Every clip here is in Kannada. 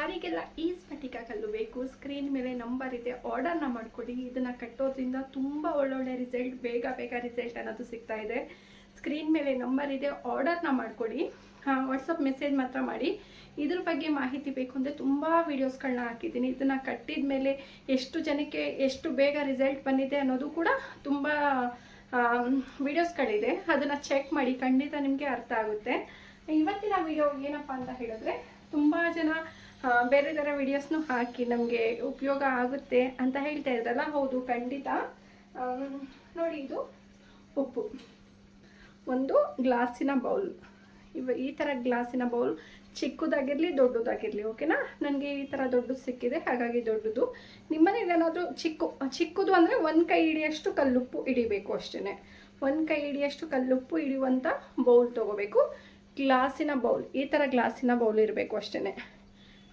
ಯಾರಿಗೆಲ್ಲ ಈ ಸ್ಫಟಿಕ ಕಲ್ಲು ಬೇಕು, ಸ್ಕ್ರೀನ್ ಮೇಲೆ ನಂಬರ್ ಇದೆ, ಆರ್ಡರ್ನ ಮಾಡ್ಕೊಳ್ಳಿ. ಇದನ್ನು ಕಟ್ಟೋದ್ರಿಂದ ತುಂಬ ಒಳ್ಳೊಳ್ಳೆ ರಿಸಲ್ಟ್, ಬೇಗ ರಿಸಲ್ಟ್ ಅನ್ನೋದು ಸಿಗ್ತಾ ಇದೆ. ಸ್ಕ್ರೀನ್ ಮೇಲೆ ನಂಬರ್ ಇದೆ, ಆರ್ಡರ್ನ ಮಾಡ್ಕೊಳ್ಳಿ. ವಾಟ್ಸಪ್ ಮೆಸೇಜ್ ಮಾತ್ರ ಮಾಡಿ. ಇದ್ರ ಬಗ್ಗೆ ಮಾಹಿತಿ ಬೇಕು ಅಂದರೆ ತುಂಬ ವೀಡಿಯೋಸ್ಗಳನ್ನ ಹಾಕಿದ್ದೀನಿ. ಇದನ್ನು ಕಟ್ಟಿದ ಮೇಲೆ ಎಷ್ಟು ಜನಕ್ಕೆ ಎಷ್ಟು ಬೇಗ ರಿಸಲ್ಟ್ ಬಂದಿದೆ ಅನ್ನೋದು ಕೂಡ ತುಂಬ ವೀಡಿಯೋಸ್ಗಳಿದೆ. ಅದನ್ನು ಚೆಕ್ ಮಾಡಿ, ಖಂಡಿತ ನಿಮಗೆ ಅರ್ಥ ಆಗುತ್ತೆ. ಇವತ್ತಿನ ವಿಡಿಯೋ ಏನಪ್ಪ ಅಂತ ಹೇಳಿದ್ರೆ, ತುಂಬ ಜನ ಬೇರೆ ಥರ ವಿಡಿಯೋಸ್ನು ಹಾಕಿ ನಮಗೆ ಉಪಯೋಗ ಆಗುತ್ತೆ ಅಂತ ಹೇಳ್ತಾ ಇದ್ರಲ್ಲ. ಹೌದು, ಖಂಡಿತ. ನೋಡಿ, ಇದು ಉಪ್ಪು, ಒಂದು ಗ್ಲಾಸಿನ ಬೌಲ್. ಈ ಥರ ಗ್ಲಾಸಿನ ಬೌಲ್ ಚಿಕ್ಕದಾಗಿರಲಿ ದೊಡ್ಡದಾಗಿರಲಿ, ಓಕೆನಾ? ನನಗೆ ಈ ಥರ ದೊಡ್ಡದು ಸಿಕ್ಕಿದೆ, ಹಾಗಾಗಿ ದೊಡ್ಡದು. ನಿಮ್ಮನೇಲಿ ಏನಾದರೂ ಚಿಕ್ಕದು ಅಂದರೆ ಒಂದು ಕೈ ಹಿಡಿಯಷ್ಟು ಕಲ್ಲುಪ್ಪು ಹಿಡಿಬೇಕು ಅಷ್ಟೇ. ಒಂದು ಕೈ ಹಿಡಿಯಷ್ಟು ಕಲ್ಲುಪ್ಪು ಹಿಡಿಯುವಂಥ ಬೌಲ್ ತೊಗೋಬೇಕು. ಗ್ಲಾಸಿನ ಬೌಲ್, ಈ ಥರ ಗ್ಲಾಸಿನ ಬೌಲ್ ಇರಬೇಕು ಅಷ್ಟೇ.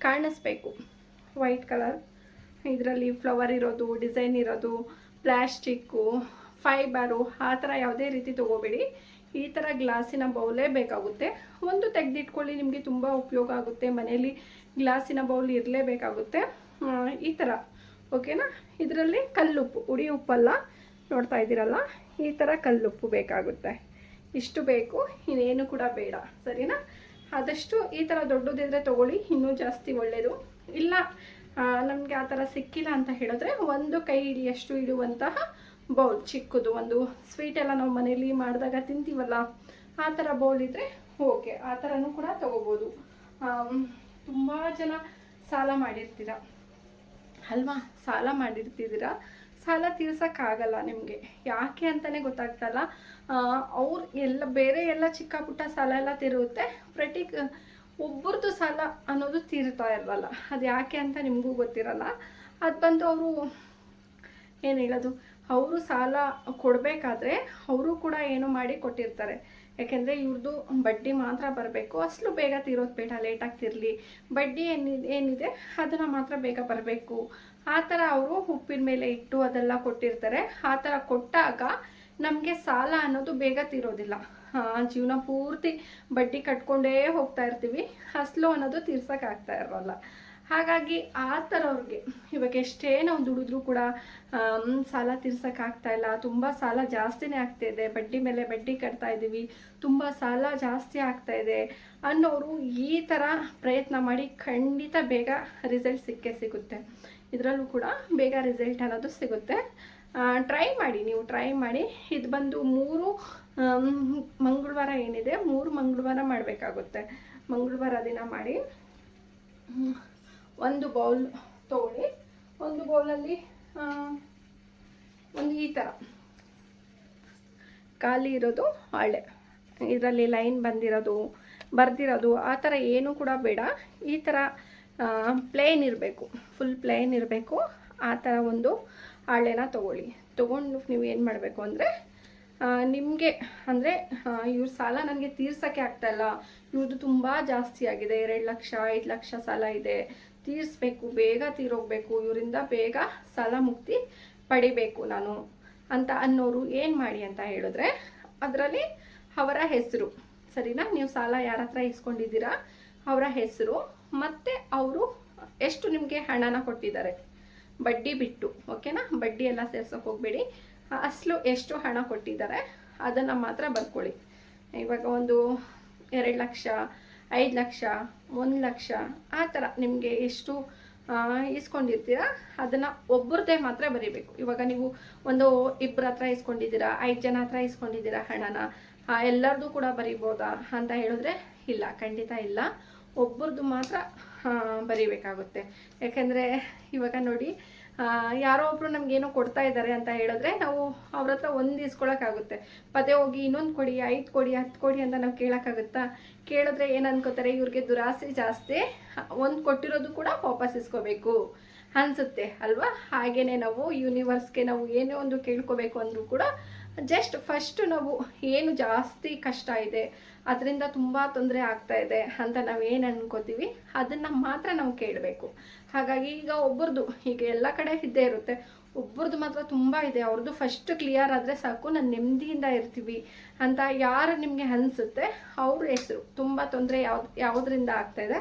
ಕಾಣಿಸ್ಬೇಕು, ವೈಟ್ ಕಲರ್, ಇದರಲ್ಲಿ ಫ್ಲವರ್ ಇರೋದು, ಡಿಸೈನ್ ಇರೋದು, ಪ್ಲ್ಯಾಸ್ಟಿಕ್ಕು, ಫೈಬರು ಆ ಥರ ಯಾವುದೇ ರೀತಿ ತೊಗೋಬೇಡಿ. ಈ ಥರ ಗ್ಲಾಸಿನ ಬೌಲೇ ಬೇಕಾಗುತ್ತೆ. ಒಂದು ತೆಗೆದಿಟ್ಕೊಳ್ಳಿ, ನಿಮಗೆ ತುಂಬ ಉಪಯೋಗ ಆಗುತ್ತೆ. ಮನೆಯಲ್ಲಿ ಗ್ಲಾಸಿನ ಬೌಲ್ ಇರಲೇಬೇಕಾಗುತ್ತೆ. ಈ ಥರ, ಓಕೆನಾ? ಇದರಲ್ಲಿ ಕಲ್ಲುಪ್ಪು, ಉಡಿ ಉಪ್ಪಲ್ಲ, ನೋಡ್ತಾ ಇದ್ದೀರಲ್ಲ, ಈ ಥರ ಕಲ್ಲುಪ್ಪು ಬೇಕಾಗುತ್ತೆ. ಇಷ್ಟು ಬೇಕು, ಇನ್ನೇನು ಕೂಡ ಬೇಡ, ಸರಿನಾ? ಆದಷ್ಟು ಈ ಥರ ದೊಡ್ಡದಿದ್ರೆ ತೊಗೊಳ್ಳಿ, ಇನ್ನೂ ಜಾಸ್ತಿ ಒಳ್ಳೆಯದು. ಇಲ್ಲ ನಮಗೆ ಆ ಥರ ಸಿಕ್ಕಿಲ್ಲ ಅಂತ ಹೇಳಿದ್ರೆ, ಒಂದು ಕೈ ಹಿಡಿಯಷ್ಟು ಇಡುವಂತಹ ಬೌಲ್, ಚಿಕ್ಕದು, ಒಂದು ಸ್ವೀಟ್ ಎಲ್ಲ ನಾವು ಮನೇಲಿ ಮಾಡಿದಾಗ ತಿಂತೀವಲ್ಲ, ಆ ಥರ ಬೌಲ್ ಇದ್ದರೆ ಓಕೆ, ಆ ಥರನೂ ಕೂಡ ತೊಗೋಬೋದು. ತುಂಬ ಜನ ಸಾಲ ಮಾಡಿರ್ತೀರ ಅಲ್ವಾ? ಸಾಲ ಮಾಡಿರ್ತಿದ್ದೀರ, ಸಾಲ ತೀರ್ಸೋಕ್ಕಾಗಲ್ಲ ನಿಮಗೆ. ಯಾಕೆ ಅಂತಲೇ ಗೊತ್ತಾಗ್ತಲ್ಲ. ಅವ್ರು ಬೇರೆ ಎಲ್ಲ ಚಿಕ್ಕ ಪುಟ್ಟ ಸಾಲ ಎಲ್ಲ ತೀರುತ್ತೆ, ಒಬ್ಬರದ್ದು ಸಾಲ ಅನ್ನೋದು ತೀರ್ತಾ ಇರಲ್ಲ. ಅದು ಯಾಕೆ ಅಂತ ನಿಮಗೂ ಗೊತ್ತಿರಲ್ಲ. ಅದು ಬಂದು ಅವರು ಏನು ಹೇಳೋದು, ಅವರು ಸಾಲ ಕೊಡಬೇಕಾದ್ರೆ ಅವರು ಕೂಡ ಏನೋ ಮಾಡಿ ಕೊಟ್ಟಿರ್ತಾರೆ. ಯಾಕೆಂದರೆ ಇವ್ರದ್ದು ಬಡ್ಡಿ ಮಾತ್ರ ಬರಬೇಕು, ಅಸಲು ಬೇಗ ತೀರೋದು ಬೇಡ, ಲೇಟಾಗ್ತಿರಲಿ. ಬಡ್ಡಿ ಏನಿದೆ ಅದನ್ನು ಮಾತ್ರ ಬೇಗ ಬರಬೇಕು. ಆ ಥರ ಅವರು ಉಪ್ಪಿನ ಮೇಲೆ ಇಟ್ಟು ಅದೆಲ್ಲ ಕೊಟ್ಟಿರ್ತಾರೆ. ಆ ಥರ ಕೊಟ್ಟಾಗ ನಮಗೆ ಸಾಲ ಅನ್ನೋದು ಬೇಗ ತೀರೋದಿಲ್ಲ. ಜೀವನ ಪೂರ್ತಿ ಬಡ್ಡಿ ಕಟ್ಕೊಂಡೇ ಹೋಗ್ತಾ ಇರ್ತೀವಿ, ಅಸಲು ಅನ್ನೋದು ತೀರ್ಸೋಕ್ಕಾಗ್ತಾ ಇರೋಲ್ಲ. ಹಾಗಾಗಿ ಆ ಥರವ್ರಿಗೆ ಇವಾಗ ಎಷ್ಟೇ ನಾವು ದುಡಿದ್ರೂ ಕೂಡ ಸಾಲ ತೀರ್ಸೋಕ್ಕಾಗ್ತಾ ಇಲ್ಲ. ತುಂಬ ಸಾಲ ಜಾಸ್ತಿನೇ ಆಗ್ತಾಯಿದೆ, ಬಡ್ಡಿ ಮೇಲೆ ಬಡ್ಡಿ ಕಟ್ತಾ ಇದ್ದೀವಿ, ತುಂಬ ಸಾಲ ಜಾಸ್ತಿ ಆಗ್ತಾಯಿದೆ ಅನ್ನೋರು ಈ ಥರ ಪ್ರಯತ್ನ ಮಾಡಿ, ಖಂಡಿತ ಬೇಗ ರಿಸಲ್ಟ್ ಸಿಗುತ್ತೆ. ಇದರಲ್ಲೂ ಕೂಡ ಬೇಗ ರಿಸಲ್ಟ್ ಅನ್ನೋದು ಸಿಗುತ್ತೆ. ಟ್ರೈ ಮಾಡಿ, ನೀವು ಟ್ರೈ ಮಾಡಿ. ಇದು ಬಂದು 3 ಮಂಗಳವಾರ ಏನಿದೆ, 3 ಮಂಗಳವಾರ ಮಾಡಬೇಕಾಗುತ್ತೆ. ಮಂಗಳವಾರ ದಿನ ಮಾಡಿ. ಒಂದು ಬೌಲ್ ತೊಗೊಳ್ಳಿ. ಒಂದು ಬೌಲಲ್ಲಿ ಒಂದು ಈ ಥರ ಖಾಲಿ ಇರೋದು ಹಾಳೆ, ಇದರಲ್ಲಿ ಲೈನ್ ಬರ್ದಿರೋದು ಆ ಥರ ಏನೂ ಕೂಡ ಬೇಡ. ಈ ಥರ ಪ್ಲೇನ್ ಇರಬೇಕು, ಫುಲ್ ಪ್ಲೇನ್ ಇರಬೇಕು. ಆ ಥರ ಒಂದು ಹಾಳೆನ ತೊಗೊಂಡು ನೀವು ಏನು ಮಾಡಬೇಕು ಅಂದರೆ, ನಿಮಗೆ ಅಂದರೆ ಇವ್ರ ಸಾಲ ನನಗೆ ತೀರ್ಸೋಕ್ಕೆ ಆಗ್ತಾಯಿಲ್ಲ, ಇವ್ರದ್ದು ತುಂಬ ಜಾಸ್ತಿ ಆಗಿದೆ, 2 ಲಕ್ಷ 5 ಲಕ್ಷ ಸಾಲ ಇದೆ, ತೀರಿಸ್ಬೇಕು, ಬೇಗ ತೀರೋಗಬೇಕು, ಇವರಿಂದ ಬೇಗ ಸಾಲ ಮುಕ್ತಿ ಪಡಿಬೇಕು ನಾನು ಅಂತ ಅನ್ನೋರು ಏನು ಮಾಡಿ ಅಂತ ಹೇಳಿದ್ರೆ, ಅದರಲ್ಲಿ ಅವರ ಹೆಸರು, ಸರಿನಾ? ನೀವು ಸಾಲ ಯಾರ ಹತ್ರ ಇಸ್ಕೊಂಡಿದ್ದೀರಾ ಅವರ ಹೆಸರು, ಮತ್ತು ಅವರು ಎಷ್ಟು ನಿಮಗೆ ಹಣನ ಕೊಟ್ಟಿದ್ದಾರೆ, ಬಡ್ಡಿ ಬಿಟ್ಟು, ಓಕೆನಾ? ಬಡ್ಡಿ ಎಲ್ಲ ಸೇರ್ಸೋಕೆ ಹೋಗಬೇಡಿ. ಅಸಲು ಎಷ್ಟು ಹಣ ಕೊಟ್ಟಿದ್ದಾರೆ ಅದನ್ನು ಮಾತ್ರ ಬರ್ಕೊಳ್ಳಿ. ಇವಾಗ ಒಂದು 2 ಲಕ್ಷ 5 ಲಕ್ಷ 1 ಲಕ್ಷ ಆ ಥರ ನಿಮಗೆ ಎಷ್ಟು ಇಸ್ಕೊಂಡಿರ್ತೀರ ಅದನ್ನು ಒಬ್ಬರದೇ ಮಾತ್ರ ಬರೀಬೇಕು. ಇವಾಗ ನೀವು ಒಂದು 2 ಹತ್ರ ಇಸ್ಕೊಂಡಿದ್ದೀರಾ, 5 ಜನ ಹತ್ರ ಇಸ್ಕೊಂಡಿದ್ದೀರಾ ಹಣನ, ಎಲ್ಲರದು ಕೂಡ ಬರೀಬೋದಾ ಅಂತ ಹೇಳಿದ್ರೆ ಇಲ್ಲ, ಖಂಡಿತ ಇಲ್ಲ. ಒಬ್ಬರದು ಮಾತ್ರ ಬರೀಬೇಕಾಗುತ್ತೆ. ಯಾಕೆಂದರೆ ಇವಾಗ ನೋಡಿ, ಯಾರೋ ಒಬ್ಬರು ನಮಗೇನೋ ಕೊಡ್ತಾ ಇದ್ದಾರೆ ಅಂತ ಹೇಳಿದ್ರೆ ನಾವು ಅವ್ರ ಹತ್ರ ಒಂದು ಇಸ್ಕೊಳಕ್ಕಾಗುತ್ತೆ. ಪದೇ ಹೋಗಿ ಇನ್ನೊಂದು ಕೊಡಿ, 5 ಕೊಡಿ 10 ಕೊಡಿ ಅಂತ ನಾವು ಕೇಳೋಕ್ಕಾಗುತ್ತಾ? ಕೇಳಿದ್ರೆ ಏನು ಅನ್ಕೋತಾರೆ, ಇವ್ರಿಗೆ ದುರಾಸೆ ಜಾಸ್ತಿ, ಒಂದು ಕೊಟ್ಟಿರೋದು ಕೂಡ ವಾಪಸ್ ಇಸ್ಕೋಬೇಕು ಅನಿಸುತ್ತೆ ಅಲ್ವಾ? ಹಾಗೆಯೇ ನಾವು ಯೂನಿವರ್ಸ್ಗೆ ನಾವು ಏನೇ ಒಂದು ಕೇಳ್ಕೋಬೇಕು ಅಂದರೂ ಕೂಡ ಜಸ್ಟ್ ಫಸ್ಟು ನಾವು ಏನು ಜಾಸ್ತಿ ಕಷ್ಟ ಇದೆ, ಅದರಿಂದ ತುಂಬ ತೊಂದರೆ ಆಗ್ತಾ ಇದೆ ಅಂತ ನಾವು ಏನು ಅನ್ಕೋತೀವಿ ಅದನ್ನು ಮಾತ್ರ ನಾವು ಕೇಳಬೇಕು. ಹಾಗಾಗಿ ಈಗ ಒಬ್ಬರದು, ಈಗ ಎಲ್ಲ ಕಡೆ ಇದ್ದೇ ಇರುತ್ತೆ, ಒಬ್ಬರದು ಮಾತ್ರ ತುಂಬ ಇದೆ, ಅವ್ರದ್ದು ಫಸ್ಟ್ ಕ್ಲಿಯರ್ ಆದರೆ ಸಾಕು, ನಾನು ನೆಮ್ಮದಿಯಿಂದ ಇರ್ತೀವಿ ಅಂತ ಯಾರು ನಿಮಗೆ ಅನಿಸುತ್ತೆ ಅವ್ರ ಹೆಸರು, ತುಂಬ ತೊಂದರೆ ಯಾವುದರಿಂದ ಆಗ್ತಾಯಿದೆ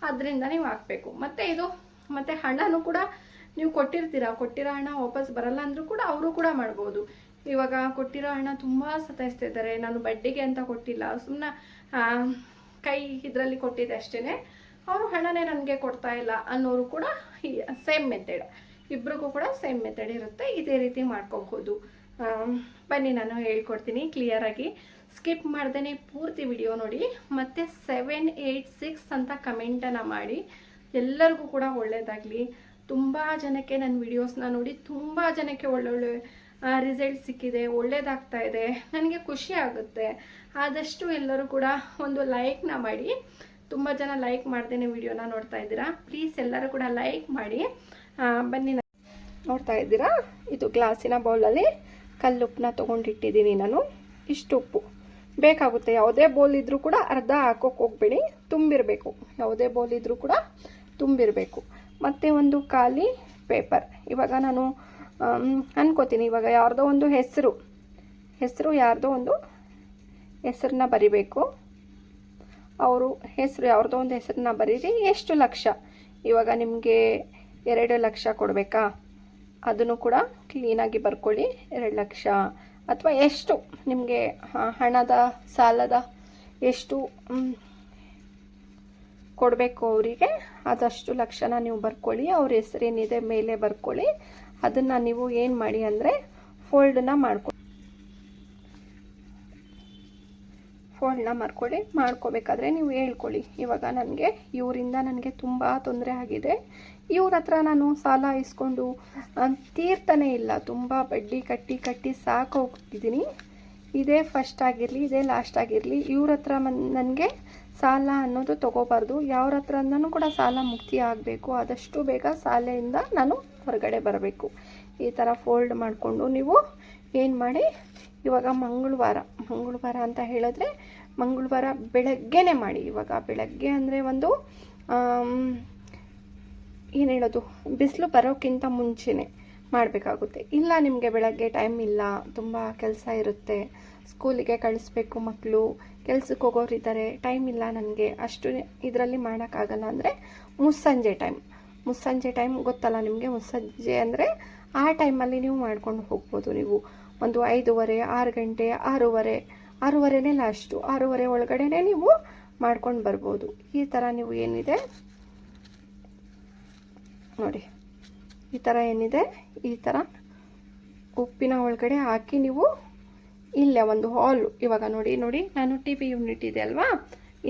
ಅದರಿಂದ ನೀವು ಹಾಕಬೇಕು. ಮತ್ತು ಇದು ಮತ್ತು ಹಣನೂ ಕೂಡ ನೀವು ಕೊಟ್ಟಿರೋ ಹಣ ವಾಪಸ್ ಬರಲ್ಲ ಅಂದರೂ ಕೂಡ ಅವರು ಕೂಡ ಮಾಡ್ಬೋದು. ಇವಾಗ ಕೊಟ್ಟಿರೋ ಹಣ ತುಂಬ ಸತಾಯಿಸ್ತಿದ್ದಾರೆ, ನಾನು ಬಡ್ಡಿಗೆ ಅಂತ ಕೊಟ್ಟಿಲ್ಲ, ಸುಮ್ಮನೆ ಕೈ ಇದರಲ್ಲಿ ಕೊಟ್ಟಿದ್ದೆ ಅಷ್ಟೇ, ಅವರು ಹಣನೇ ನನಗೆ ಕೊಡ್ತಾ ಇಲ್ಲ ಅನ್ನೋರು ಕೂಡ ಸೇಮ್ ಮೆಥಡ್, ಇಬ್ರಿಗೂ ಕೂಡ ಸೇಮ್ ಮೆಥಡ್ ಇರುತ್ತೆ. ಇದೇ ರೀತಿ ಮಾಡ್ಕೋಬಹುದು. ಬನ್ನಿ ನಾನು ಹೇಳ್ಕೊಡ್ತೀನಿ ಕ್ಲಿಯರಾಗಿ, ಸ್ಕಿಪ್ ಮಾಡ್ದೇ ಪೂರ್ತಿ ವಿಡಿಯೋ ನೋಡಿ. ಮತ್ತು 786 ಅಂತ ಕಮೆಂಟನ್ನು ಮಾಡಿ. ಎಲ್ಲರಿಗೂ ಕೂಡ ಒಳ್ಳೆಯದಾಗಲಿ. ತುಂಬ ಜನಕ್ಕೆ ನನ್ನ ವಿಡಿಯೋಸ್ನ ನೋಡಿ ತುಂಬ ಜನಕ್ಕೆ ಒಳ್ಳೊಳ್ಳೆ ರಿಸಲ್ಟ್ ಸಿಕ್ಕಿದೆ, ಒಳ್ಳೇದಾಗ್ತಾ ಇದೆ, ನನಗೆ ಖುಷಿ ಆಗುತ್ತೆ. ಆದಷ್ಟು ಎಲ್ಲರೂ ಕೂಡ ಒಂದು ಲೈಕ್ನ ಮಾಡಿ. ತುಂಬ ಜನ ಲೈಕ್ ಮಾಡ್ದೇನೆ ವಿಡಿಯೋನ ನೋಡ್ತಾ ಇದ್ದೀರಾ, ಪ್ಲೀಸ್ ಎಲ್ಲರೂ ಕೂಡ ಲೈಕ್ ಮಾಡಿ. ಬನ್ನಿ, ನೋಡ್ತಾ ಇದ್ದೀರಾ, ಇದು ಗ್ಲಾಸಿನ ಬೌಲಲ್ಲಿ ಕಲ್ಲುಪ್ಪನ್ನ ತೊಗೊಂಡಿಟ್ಟಿದ್ದೀನಿ ನಾನು. ಇಷ್ಟು ಉಪ್ಪು ಬೇಕಾಗುತ್ತೆ. ಯಾವುದೇ ಬೌಲ್ ಇದ್ದರೂ ಕೂಡ ಅರ್ಧ ಹಾಕೋಕೆ ಹೋಗ್ಬೇಡಿ, ತುಂಬಿರಬೇಕು. ಯಾವುದೇ ಬೌಲ್ ಇದ್ದರೂ ಕೂಡ ತುಂಬಿರಬೇಕು. ಮತ್ತು ಒಂದು ಖಾಲಿ ಪೇಪರ್. ಇವಾಗ ನಾನು ಅನ್ಕೋತೀನಿ, ಇವಾಗ ಯಾರ್ದೋ ಒಂದು ಹೆಸರು ಯಾರ್ದೋ ಒಂದು ಹೆಸರನ್ನ ಬರಿಬೇಕು. ಅವರು ಹೆಸರು ಯಾರ್ದೋ ಒಂದು ಹೆಸರನ್ನ ಬರೀರಿ. ಎಷ್ಟು ಲಕ್ಷ, ಇವಾಗ ನಿಮಗೆ 2 ಲಕ್ಷ ಕೊಡಬೇಕಾ, ಅದನ್ನು ಕೂಡ ಕ್ಲೀನಾಗಿ ಬರ್ಕೊಳ್ಳಿ. 2 ಲಕ್ಷ ಅಥವಾ ಎಷ್ಟು ನಿಮಗೆ ಹಣದ ಸಾಲದ ಎಷ್ಟು ಕೊಡಬೇಕು ಅವರಿಗೆ, ಅದಷ್ಟು ಲಕ್ಷನ ನೀವು ಬರ್ಕೊಳ್ಳಿ. ಅವ್ರ ಹೆಸರೇನಿದೆ ಮೇಲೆ ಬರ್ಕೊಳ್ಳಿ. ಅದನ್ನು ನೀವು ಏನು ಮಾಡಿ ಅಂದರೆ ಫೋಲ್ಡನ್ನ ಮಾಡ್ಕೋಬೇಕಾದ್ರೆ ನೀವು ಹೇಳ್ಕೊಳ್ಳಿ, ಇವಾಗ ನನಗೆ ಇವರಿಂದ ನನಗೆ ತುಂಬ ತೊಂದರೆ ಆಗಿದೆ, ಇವ್ರ ಹತ್ರ ನಾನು ಸಾಲ ಇಸ್ಕೊಂಡು ತೀರ್ತಾನೆ ಇಲ್ಲ, ತುಂಬ ಬಡ್ಡಿ ಕಟ್ಟಿ ಸಾಕೋಗ್ತಿದ್ದೀನಿ. ಇದೇ ಫಸ್ಟ್ ಆಗಿರಲಿ, ಇದೇ ಲಾಸ್ಟ್ ಆಗಿರಲಿ, ಇವ್ರ ಹತ್ರ ನನಗೆ ಸಾಲ ಅನ್ನೋದು ತೊಗೋಬಾರ್ದು. ಯಾವ್ರ ಹತ್ರನೂ ಕೂಡ ಸಾಲ ಮುಕ್ತಿ ಆಗಬೇಕು. ಆದಷ್ಟು ಬೇಗ ಸಾಲೆಯಿಂದ ನಾನು ಹೊರಗಡೆ ಬರಬೇಕು. ಈ ಥರ ಫೋಲ್ಡ್ ಮಾಡಿಕೊಂಡು ನೀವು ಏನು ಮಾಡಿ, ಇವಾಗ ಮಂಗಳವಾರ ಅಂತ ಹೇಳಿದ್ರೆ ಮಂಗಳವಾರ ಬೆಳಗ್ಗೆನೇ ಮಾಡಿ. ಇವಾಗ ಬೆಳಗ್ಗೆ ಅಂದರೆ ಒಂದು ಏನು ಹೇಳೋದು, ಬಿಸಿಲು ಬರೋಕ್ಕಿಂತ ಮುಂಚೆನೇ ಮಾಡಬೇಕಾಗುತ್ತೆ. ಇಲ್ಲ ನಿಮಗೆ ಬೆಳಗ್ಗೆ ಟೈಮ್ ಇಲ್ಲ, ತುಂಬ ಕೆಲಸ ಇರುತ್ತೆ, ಸ್ಕೂಲಿಗೆ ಕಳಿಸ್ಬೇಕು, ಮಕ್ಕಳು ಕೆಲ್ಸಕ್ಕೆ ಹೋಗೋರಿದ್ದಾರೆ, ಟೈಮ್ ಇಲ್ಲ ನನಗೆ, ಅಷ್ಟು ಇದರಲ್ಲಿ ಮಾಡೋಕ್ಕಾಗಲ್ಲ ಅಂದರೆ ಮುಸ್ಸಂಜೆ ಟೈಮ್ ಗೊತ್ತಲ್ಲ ನಿಮಗೆ. ಮುಸ್ಸಂಜೆ ಅಂದರೆ ಆ ಟೈಮಲ್ಲಿ ನೀವು ಮಾಡ್ಕೊಂಡು ಹೋಗ್ಬೋದು. ನೀವು ಒಂದು 5:30, 6 ಗಂಟೆ, 6:30ನೇ ಲಾಸ್ಟು, 6:30 ಒಳಗಡೆನೇ ನೀವು ಮಾಡ್ಕೊಂಡು ಬರ್ಬೋದು. ಈ ಥರ ನೀವು ಏನಿದೆ ನೋಡಿ, ಈ ಥರ ಏನಿದೆ, ಈ ಥರ ಉಪ್ಪಿನ ಒಳಗಡೆ ಹಾಕಿ ನೀವು ಇಲ್ಲೇ ಒಂದು ಹಾಲು, ಇವಾಗ ನೋಡಿ ನಾನು TV ಯೂನಿಟ್ ಇದೆ ಅಲ್ವಾ,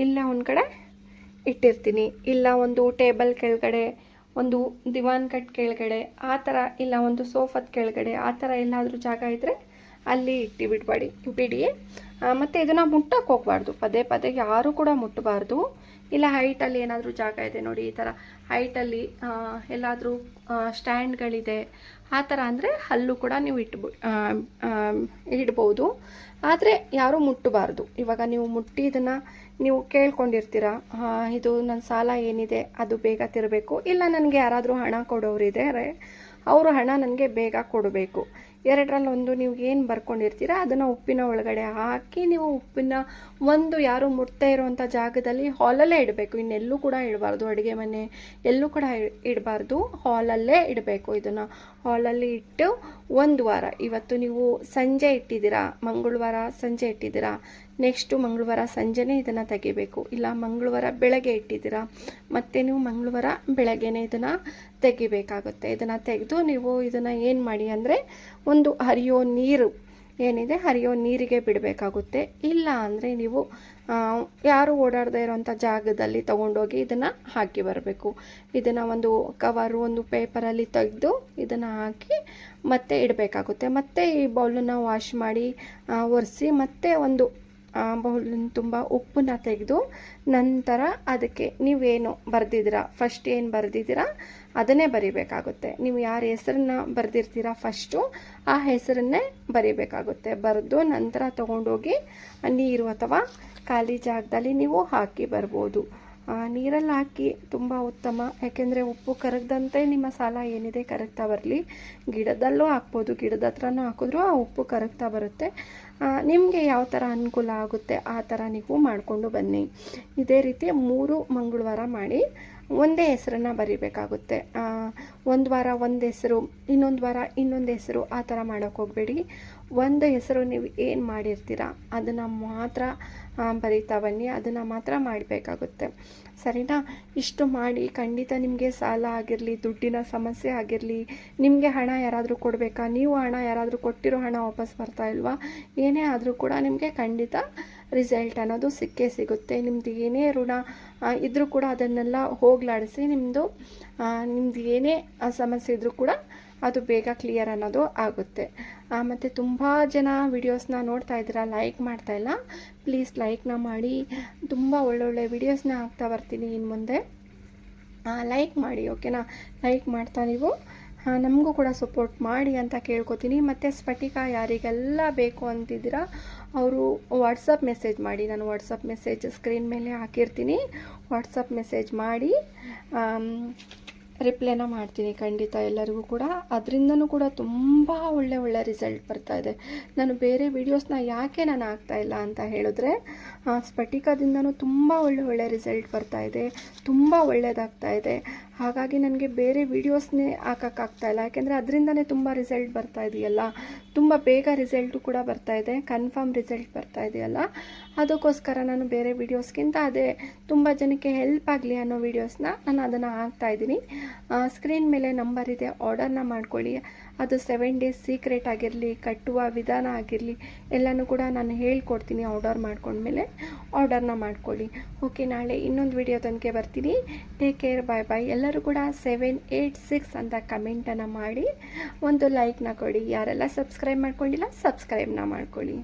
ಇಲ್ಲ ಒಂದು ಕಡೆ ಇಟ್ಟಿರ್ತೀನಿ, ಇಲ್ಲ ಒಂದು ಟೇಬಲ್ ಕೆಳಗಡೆ, ಒಂದು ದಿವಾನ್ ಕಟ್ ಕೆಳಗಡೆ, ಆ ಥರ, ಇಲ್ಲ ಒಂದು ಸೋಫಾದ ಕೆಳಗಡೆ, ಆ ಥರ ಎಲ್ಲಾದರೂ ಜಾಗ ಇದ್ದರೆ ಅಲ್ಲಿ ಬಿಡಿ. ಮತ್ತು ಇದನ್ನು ಮುಟ್ಟಕ್ಕೆ ಹೋಗಬಾರ್ದು, ಪದೇ ಯಾರೂ ಕೂಡ ಮುಟ್ಟಬಾರ್ದು. ಇಲ್ಲ ಹೈಟಲ್ಲಿ ಏನಾದರೂ ಜಾಗ ಇದೆ ನೋಡಿ, ಈ ಥರ ಹೈಟಲ್ಲಿ ಎಲ್ಲಾದರೂ ಸ್ಟ್ಯಾಂಡ್ಗಳಿದೆ, ಆ ಥರ ಅಂದರೆ ಅಲ್ಲೂ ಕೂಡ ನೀವು ಇಡ್ಬೋದು. ಆದರೆ ಯಾರೂ ಮುಟ್ಟಬಾರ್ದು. ಇವಾಗ ನೀವು ಮುಟ್ಟಿ ಇದನ್ನು ನೀವು ಕೇಳ್ಕೊಂಡಿರ್ತೀರ, ಇದು ನನ್ನ ಸಾಲ ಏನಿದೆ ಅದು ಬೇಗ ತಿರಬೇಕು, ಇಲ್ಲ ನನಗೆ ಯಾರಾದರೂ ಹಣ ಕೊಡೋರಿದ್ದಾರೆ ಅವರು ಹಣ ನನಗೆ ಬೇಗ ಕೊಡಬೇಕು, ಎರಡರಲ್ಲಿ ಒಂದು ನೀವು ಏನು ಬರ್ಕೊಂಡಿರ್ತೀರ ಅದನ್ನು ಉಪ್ಪಿನ ಒಳಗಡೆ ಹಾಕಿ, ನೀವು ಉಪ್ಪಿನ ಒಂದು ಯಾರು ಮುಟ್ತಾ ಇರೋವಂಥ ಜಾಗದಲ್ಲಿ ಹಾಲಲ್ಲೇ ಇಡಬೇಕು, ಇನ್ನೆಲ್ಲೂ ಕೂಡ ಇಡಬಾರ್ದು. ಅಡುಗೆ ಮನೆ ಎಲ್ಲೂ ಕೂಡ ಇಡಬಾರ್ದು, ಹಾಲಲ್ಲೇ ಇಡಬೇಕು. ಇದನ್ನು ಹಾಲಲ್ಲಿ ಇಟ್ಟು 1 ವಾರ, ಇವತ್ತು ನೀವು ಸಂಜೆ ಇಟ್ಟಿದ್ದೀರಾ, ಮಂಗಳವಾರ ಸಂಜೆ ಇಟ್ಟಿದ್ದೀರಾ, ನೆಕ್ಸ್ಟು ಮಂಗಳವಾರ ಸಂಜೆನೇ ಇದನ್ನು ತೆಗಿಬೇಕು. ಇಲ್ಲ ಮಂಗಳವಾರ ಬೆಳಗ್ಗೆ ಇಟ್ಟಿದ್ದೀರಾ, ಮತ್ತು ನೀವು ಮಂಗಳವಾರ ಬೆಳಗ್ಗೆನೇ ಇದನ್ನು ತೆಗಿಬೇಕಾಗುತ್ತೆ. ಇದನ್ನು ತೆಗೆದು ನೀವು ಇದನ್ನು ಏನು ಮಾಡಿ ಅಂದರೆ ಒಂದು ಹರಿಯೋ ನೀರಿಗೆ ಬಿಡಬೇಕಾಗುತ್ತೆ. ಇಲ್ಲ ಅಂದರೆ ನೀವು ಯಾರು ಓಡಾಡದೇ ಇರೋವಂಥ ಜಾಗದಲ್ಲಿ ತೊಗೊಂಡೋಗಿ ಇದನ್ನು ಹಾಕಿ ಬರಬೇಕು. ಇದನ್ನು ಒಂದು ಕವರು, ಒಂದು ಪೇಪರಲ್ಲಿ ತೆಗೆದು ಇದನ್ನು ಹಾಕಿ ಮತ್ತೆ ಇಡಬೇಕಾಗುತ್ತೆ. ಮತ್ತು ಈ ಬೌಲನ್ನು ವಾಶ್ ಮಾಡಿ ಒರೆಸಿ, ಮತ್ತೆ ಒಂದು ಬೌಲಿನ ತುಂಬ ಉಪ್ಪನ್ನ ತೆಗೆದು, ನಂತರ ಅದಕ್ಕೆ ನೀವೇನು ಬರೆದಿದ್ದೀರಾ, ಫಸ್ಟ್ ಏನು ಬರೆದಿದ್ದೀರಾ ಅದನ್ನೇ ಬರಿಬೇಕಾಗುತ್ತೆ. ನೀವು ಯಾರ ಹೆಸರನ್ನ ಬರೆದಿರ್ತೀರಾ ಫಸ್ಟು ಆ ಹೆಸರನ್ನೇ ಬರಿಬೇಕಾಗುತ್ತೆ. ಬರೆದು ನಂತರ ತೊಗೊಂಡೋಗಿ ನೀರು ಅಥವಾ ಖಾಲಿ ಜಾಗದಲ್ಲಿ ನೀವು ಹಾಕಿ ಬರ್ಬೋದು. ನೀರಲ್ಲಿ ಹಾಕಿ ತುಂಬ ಉತ್ತಮ. ಯಾಕೆಂದರೆ ಉಪ್ಪು ಕರಗದಂತೆ ನಿಮ್ಮ ಸಾಲ ಏನಿದೆ ಕರಗ್ತಾ ಬರಲಿ. ಗಿಡದಲ್ಲೂ ಹಾಕ್ಬೋದು, ಗಿಡದ ಹತ್ರನೂ ಹಾಕಿದ್ರೂ ಆ ಉಪ್ಪು ಕರಗ್ತಾ ಬರುತ್ತೆ. ನಿಮಗೆ ಯಾವ ಥರ ಅನುಕೂಲ ಆಗುತ್ತೆ ಆ ಥರ ನೀವು ಮಾಡಿಕೊಂಡು ಬನ್ನಿ. ಇದೇ ರೀತಿ 3 ಮಂಗಳವಾರ ಮಾಡಿ ಒಂದೇ ಹೆಸರನ್ನು ಬರಿಬೇಕಾಗುತ್ತೆ. ಒಂದು ವಾರ ಒಂದು ಹೆಸರು, ಇನ್ನೊಂದು ವಾರ ಇನ್ನೊಂದು ಹೆಸರು, ಆ ಥರ ಮಾಡೋಕ್ಕೆ ಹೋಗಬೇಡಿ. ಒಂದು ಹೆಸರು ನೀವು ಏನು ಮಾಡಿರ್ತೀರ ಅದನ್ನು ಮಾತ್ರ ಬರೀತಾ ಬನ್ನಿ, ಅದನ್ನು ಮಾತ್ರ ಮಾಡಬೇಕಾಗುತ್ತೆ. ಸರಿನಾ? ಇಷ್ಟು ಮಾಡಿ ಖಂಡಿತ ನಿಮಗೆ ಸಾಲ ಆಗಿರಲಿ, ದುಡ್ಡಿನ ಸಮಸ್ಯೆ ಆಗಿರಲಿ, ನಿಮಗೆ ಹಣ ಯಾರಾದರೂ ಕೊಡಬೇಕಾ, ನೀವು ಹಣ ಯಾರಾದರೂ ಕೊಟ್ಟಿರೋ ಹಣ ವಾಪಸ್ ಬರ್ತಾ ಇಲ್ವಾ, ಏನೇ ಆದರೂ ಕೂಡ ನಿಮಗೆ ಖಂಡಿತ ರಿಸಲ್ಟ್ ಅನ್ನೋದು ಸಿಕ್ಕೇ ಸಿಗುತ್ತೆ. ನಿಮ್ಮದು ಏನೇ ಋಣ ಇದ್ದರೂ ಕೂಡ ಅದನ್ನೆಲ್ಲ ಹೋಗಲಾಡಿಸಿ ನಿಮ್ಮದು ಏನೇ ಸಮಸ್ಯೆ ಇದ್ದರೂ ಕೂಡ ಅದು ಬೇಗ ಕ್ಲಿಯರ್ ಅನ್ನೋದು ಆಗುತ್ತೆ. ಮತ್ತು ತುಂಬ ಜನ ವಿಡಿಯೋಸ್ನ ನೋಡ್ತಾ ಇದ್ದೀರಾ, ಲೈಕ್ ಮಾಡ್ತಾಯಿಲ್ಲ. ಪ್ಲೀಸ್ ಲೈಕ್ನ ಮಾಡಿ. ತುಂಬ ಒಳ್ಳೊಳ್ಳೆ ವಿಡಿಯೋಸ್ನ ಹಾಕ್ತಾ ಬರ್ತೀನಿ ಇನ್ನು ಮುಂದೆ. ಲೈಕ್ ಮಾಡಿ, ಓಕೆನಾ? ಲೈಕ್ ಮಾಡ್ತಾ ನೀವು ನಮಗೂ ಕೂಡ ಸಪೋರ್ಟ್ ಮಾಡಿ ಅಂತ ಕೇಳ್ಕೊತೀನಿ. ಮತ್ತು ಸ್ಫಟಿಕ ಯಾರಿಗೆಲ್ಲ ಬೇಕು ಅಂತಿದ್ದೀರಾ ಅವರು ವಾಟ್ಸಪ್ ಮೆಸೇಜ್ ಮಾಡಿ. ನಾನು ವಾಟ್ಸಪ್ ಮೆಸೇಜ್ ಸ್ಕ್ರೀನ್ ಮೇಲೆ ಹಾಕಿರ್ತೀನಿ. ವಾಟ್ಸಪ್ ಮೆಸೇಜ್ ಮಾಡಿ ರಿಪ್ಲೈನ ಮಾಡ್ತೀನಿ ಖಂಡಿತ ಎಲ್ಲರಿಗೂ ಕೂಡ. ಅದರಿಂದನೂ ಕೂಡ ತುಂಬ ಒಳ್ಳೆ ರಿಸಲ್ಟ್ ಬರ್ತಾಯಿದೆ. ನಾನು ಬೇರೆ ವೀಡಿಯೋಸ್ನ ಯಾಕೆ ನಾನು ಹಾಕ್ತಾಯಿಲ್ಲ ಅಂತ ಹೇಳಿದ್ರೆ, ಸ್ಫಟಿಕದಿಂದನೂ ತುಂಬ ಒಳ್ಳೆ ರಿಸಲ್ಟ್ ಬರ್ತಾಯಿದೆ, ತುಂಬ ಒಳ್ಳೆಯದಾಗ್ತಾಯಿದೆ. ಹಾಗಾಗಿ ನನಗೆ ಬೇರೆ ವೀಡಿಯೋಸ್ನೇ ಹಾಕೋಕ್ಕಾಗ್ತಾಯಿಲ್ಲ. ಯಾಕೆಂದರೆ ಅದರಿಂದನೇ ತುಂಬ ರಿಸಲ್ಟ್ ಬರ್ತಾ ಇದೆಯಲ್ಲ, ತುಂಬ ಬೇಗ ರಿಸಲ್ಟು ಕೂಡ ಬರ್ತಾಯಿದೆ, ಕನ್ಫರ್ಮ್ ರಿಸಲ್ಟ್ ಬರ್ತಾ ಇದೆಯಲ್ಲ. ಅದಕ್ಕೋಸ್ಕರ ನಾನು ಬೇರೆ ವೀಡಿಯೋಸ್ಗಿಂತ ಅದೇ ತುಂಬ ಜನಕ್ಕೆ ಹೆಲ್ಪ್ ಆಗಲಿ ಅನ್ನೋ ವೀಡಿಯೋಸ್ನ ನಾನು ಅದನ್ನು ಹಾಕ್ತಾಯಿದ್ದೀನಿ. ಸ್ಕ್ರೀನ್ ಮೇಲೆ ನಂಬರ್ ಇದೆ, ಆರ್ಡರ್ನ ಮಾಡ್ಕೊಳ್ಳಿ. ಅದು 7 ಡೇಸ್ ಸೀಕ್ರೆಟ್ ಆಗಿರಲಿ, ಕಟ್ಟುವ ವಿಧಾನ ಆಗಿರಲಿ, ಎಲ್ಲನೂ ಕೂಡ ನಾನು ಹೇಳ್ಕೊಡ್ತೀನಿ. ಆರ್ಡರ್ ಮಾಡ್ಕೊಂಡ್ಮೇಲೆ ಆರ್ಡರ್ನ ಮಾಡ್ಕೊಳ್ಳಿ. ಓಕೆ, ನಾಳೆ ಇನ್ನೊಂದು ವಿಡಿಯೋ ತನಕ ಬರ್ತೀನಿ. ಟೇಕ್ ಕೇರ್, ಬಾಯ್ ಬಾಯ್. ಎಲ್ಲರೂ ಕೂಡ 786 ಅಂತ ಕಮೆಂಟನ್ನು ಮಾಡಿ ಒಂದು ಲೈಕ್ನ ಕೊಡಿ. ಯಾರೆಲ್ಲ ಸಬ್ಸ್ಕ್ರೈಬ್ ಮಾಡ್ಕೊಂಡಿಲ್ಲ ಸಬ್ಸ್ಕ್ರೈಬ್ನ ಮಾಡ್ಕೊಳ್ಳಿ.